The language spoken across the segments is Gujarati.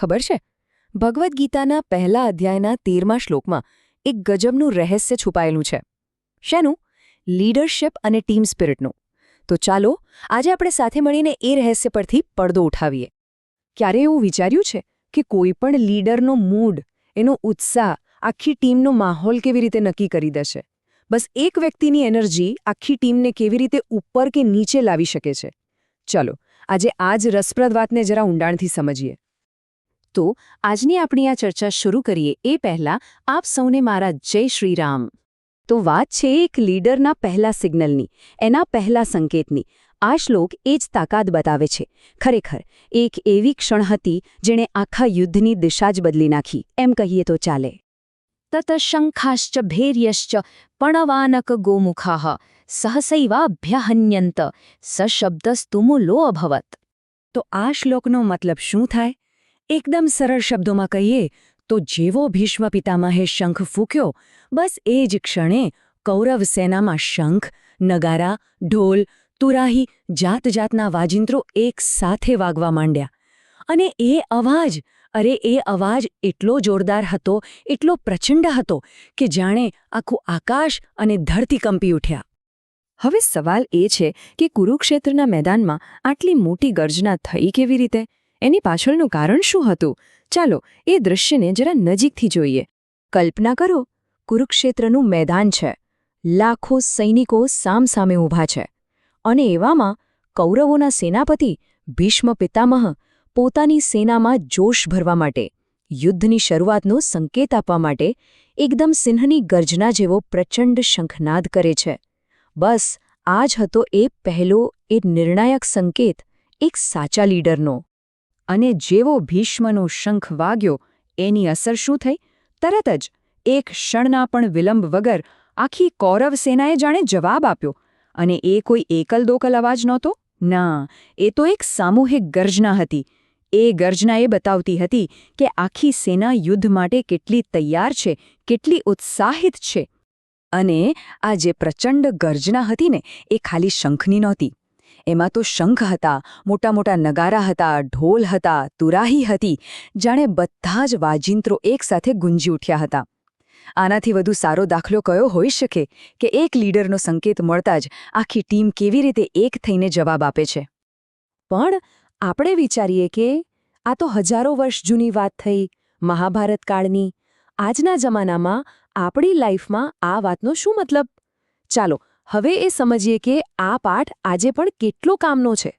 ખબર છે? ભગવદ્ ગીતાના પહેલા અધ્યાયના 13મા શ્લોકમાં એક ગજબનું રહસ્ય છુપાયેલું છે. શેનું? લીડરશિપ અને ટીમ સ્પિરિટનું. તો ચાલો આજે આપણે સાથે મળીને એ રહસ્ય પરથી પડદો ઉઠાવીએ. ક્યારે એવું વિચાર્યું છે કે કોઈ પણ લીડરનો મૂડ, એનો ઉત્સાહ આખી ટીમનો માહોલ કેવી રીતે નક્કી કરી દેશે? બસ એક વ્યક્તિની એનર્જી આખી ટીમને કેવી રીતે ઉપર કે નીચે લાવી શકે છે? ચલો આજે આ જ રસપ્રદ વાતને જરા ઊંડાણથી સમજીએ. તો આજની આપણી આ ચર્ચા શરૂ કરીએ એ પહેલાં આપ સૌને મારા જય શ્રી રામ. તો વાત છે એક લીડરના પહેલા સિગ્નલની, એના પહેલા સંકેતની. આ શ્લોક એ જ તાકાત બતાવે છે. ખરેખર એક એવી ક્ષણ હતી જેણે આખા યુદ્ધની દિશા જ બદલી નાખી, એમ કહીએ તો ચાલે. તત શંખાશ્ચ ભૈર્યશ્ચ પણવાનક ગોમુખાઃ સહસૈવાભ્યહન્યંત સશબ્દસ્તુમુલો અભવત. તો આ શ્લોકનો મતલબ શું થાય? એકદમ સરળ શબ્દોમાં કહીએ તો જેવો ભીષ્મ પિતામહે શંખ ફૂંક્યો, બસ એ જ ક્ષણે કૌરવ સેનામાં શંખ, નગારા, ઢોલ, તુરાહી, જાતજાતના વાજિંત્રો એક સાથે વાગવા માંડ્યા. અને એ અવાજ એટલો જોરદાર હતો, એટલો પ્રચંડ હતો કે જાણે આખું આકાશ અને ધરતી કંપી ઉઠ્યા. હવે સવાલ એ છે કે કુરુક્ષેત્રના મેદાનમાં આટલી મોટી ગર્જના થઈ કેવી રીતે? એની પાછળનું કારણ શું હતું? ચાલો એ દૃશ્યને જરા નજીકથી જોઈએ. કલ્પના કરો, કુરુક્ષેત્રનું મેદાન છે. લાખો સૈનિકો સામસામે ઊભા છે. અને એવામાં કૌરવોના સેનાપતિ ભીષ્મ પિતામહ પોતાની સેનામાં જોશ ભરવા માટે, યુદ્ધની શરૂઆતનો સંકેત આપવા માટે એકદમ સિંહની ગર્જના જેવો પ્રચંડ શંખનાદ કરે છે. બસ આ જ હતો એ પહેલો એ નિર્ણાયક સંકેત એક સાચા લીડરનો. અને જેવો ભીષ્મનો શંખ વાગ્યો, એની અસર શું થઈ? તરત જ એક ક્ષણના પણ વિલંબ વગર આખી કૌરવ સેનાએ જાણે જવાબ આપ્યો. અને એ કોઈ એકલ દોકલ અવાજ નહોતો. ના, એ તો એક સામૂહિક ગર્જના હતી. એ ગર્જના એ બતાવતી હતી કે આખી સેના યુદ્ધ માટે કેટલી તૈયાર છે, કેટલી ઉત્સાહિત છે. અને આ જે પ્રચંડ ગર્જના હતી ને, એ ખાલી શંખની નહોતી. એમાં તો શંખ હતા, મોટા મોટા નગારા હતા, ઢોલ હતા, તુરાહી હતી, જાણે બધા જ વાજિંત્રો એકસાથે ગુંજી ઉઠ્યા હતા. આનાથી વધુ સારો દાખલો કયો હોઈ શકે કે એક લીડરનો સંકેત મળતા જ આખી ટીમ કેવી રીતે એક થઈને જવાબ આપે છે. પણ આપણે વિચારીએ કે આ તો હજારો વર્ષ જૂની વાત થઈ, મહાભારત કાળની. આજના જમાનામાં આપણી લાઈફમાં આ વાતનો શું મતલબ? ચાલો હવે એ સમજીએ કે આ પાઠ આજે પણ કેટલો કામનો છે.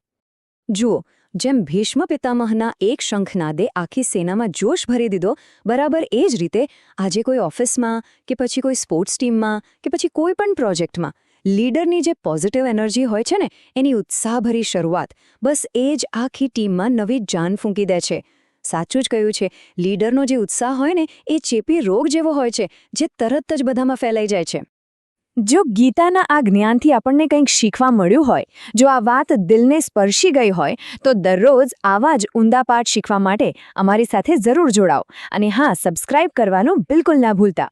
જુઓ, જેમ ભીષ્મ પિતામહના એક શંખનાદે આખી સેનામાં જોશ ભરી દીધો, બરાબર એ જ રીતે આજે કોઈ ઓફિસમાં કે પછી કોઈ સ્પોર્ટ્સ ટીમમાં કે પછી કોઈ પણ પ્રોજેક્ટમાં લીડરની જે પોઝિટિવ એનર્જી હોય છે ને, એની ઉત્સાહભરી શરૂઆત, બસ એ જ આખી ટીમમાં નવી જાન ફૂંકી દે છે. સાચું જ કહ્યું છે, લીડરનો જે ઉત્સાહ હોય ને, એ ચેપી રોગ જેવો હોય છે જે તરત જ બધામાં ફેલાઈ જાય છે. જો ગીતાના આ જ્ઞાનથી આપણને કંઈક શીખવા મળ્યું હોય, જો આ વાત દિલને સ્પર્શી ગઈ હોય, તો દરરોજ આવા જ ઊંડા પાઠ શીખવા માટે અમારી સાથે જરૂર જોડાઓ. અને હા, સબસ્ક્રાઇબ કરવાનું બિલકુલ ના ભૂલતા.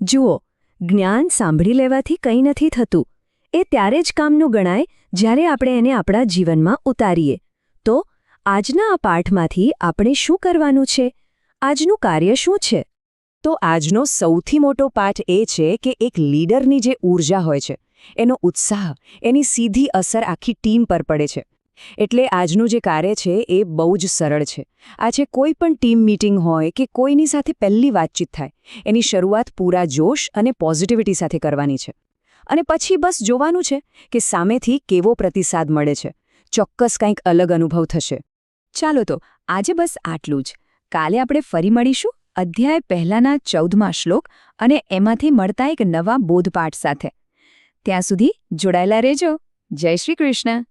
જુઓ, જ્ઞાન સાંભળી લેવાથી કંઈ નથી થતું. એ ત્યારે જ કામનું ગણાય જ્યારે આપણે એને આપણા જીવનમાં ઉતારીએ. તો આજના આ પાઠમાંથી આપણે શું કરવાનું છે? આજનું કાર્ય શું છે? તો આજનો સૌથી મોટો પાઠ એ છે કે એક લીડરની જે ઊર્જા હોય છે, એનો ઉત્સાહ, એની સીધી અસર આખી ટીમ પર પડે છે. એટલે આજનું જે કાર્ય છે એ બહુ જ સરળ છે. આજે કોઈ પણ ટીમ મીટિંગ હોય કે કોઈની સાથે પહેલી વાતચીત થાય, એની શરૂઆત પૂરા જોશ અને પોઝિટિવિટી સાથે કરવાની છે. અને પછી બસ જોવાનું છે કે સામેથી કેવો પ્રતિસાદ મળે છે. ચોક્કસ કંઈક અલગ અનુભવ થશે. ચાલો તો આજે બસ આટલું જ. કાલે આપણે ફરી મળીશું અધ્યાય પહેલાના 14મા શ્લોક અને એમાંથી મળતા એક નવા બોધપાઠ સાથે. ત્યાં સુધી જોડાયેલા રહેજો. જય શ્રી કૃષ્ણ.